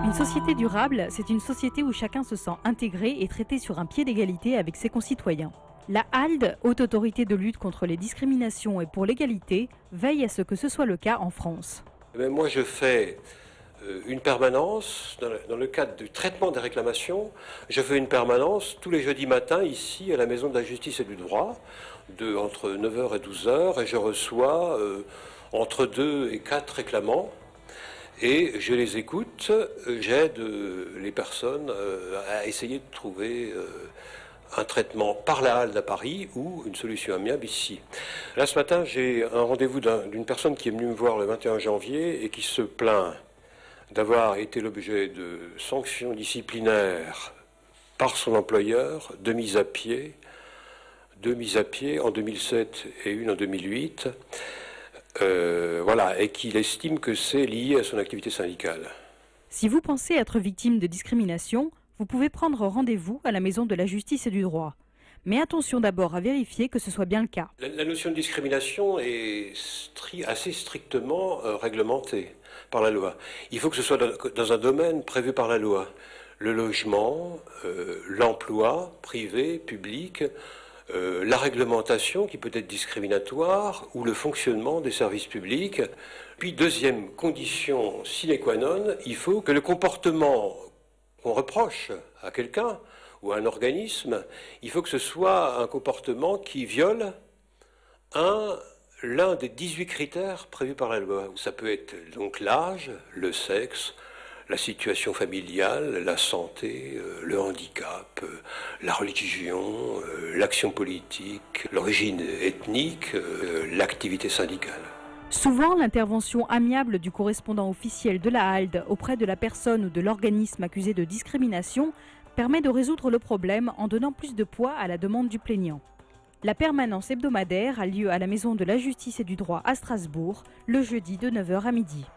Une société durable, c'est une société où chacun se sent intégré et traité sur un pied d'égalité avec ses concitoyens. La HALD, Haute Autorité de lutte contre les discriminations et pour l'égalité, veille à ce que ce soit le cas en France. Moi, je fais une permanence dans le cadre du traitement des réclamations. Je fais une permanence tous les jeudis matins ici à la Maison de la Justice et du Droit, entre 9h et 12h, et je reçois entre 2 et 4 réclamants. Et je les écoute, j'aide les personnes à essayer de trouver un traitement par la HALD à Paris ou une solution amiable ici. Là, ce matin, j'ai un rendez-vous d'une personne qui est venue me voir le 21 janvier et qui se plaint d'avoir été l'objet de sanctions disciplinaires par son employeur, deux mises à pied en 2007 et une en 2008. Et qu'il estime que c'est lié à son activité syndicale. Si vous pensez être victime de discrimination, vous pouvez prendre rendez-vous à la Maison de la Justice et du Droit. Mais attention d'abord à vérifier que ce soit bien le cas. La notion de discrimination est assez strictement réglementée par la loi. Il faut que ce soit dans un domaine prévu par la loi. Le logement, l'emploi, privé, public, la réglementation qui peut être discriminatoire ou le fonctionnement des services publics. Puis deuxième condition sine qua non, il faut que le comportement qu'on reproche à quelqu'un ou à un organisme, il faut que ce soit un comportement qui viole l'un des 18 critères prévus par la loi. Ça peut être donc l'âge, le sexe, la situation familiale, la santé, le handicap, la religion, l'action politique, l'origine ethnique, l'activité syndicale. Souvent, l'intervention amiable du correspondant officiel de la HALD auprès de la personne ou de l'organisme accusé de discrimination permet de résoudre le problème en donnant plus de poids à la demande du plaignant. La permanence hebdomadaire a lieu à la Maison de la Justice et du Droit à Strasbourg, le jeudi de 9h à midi.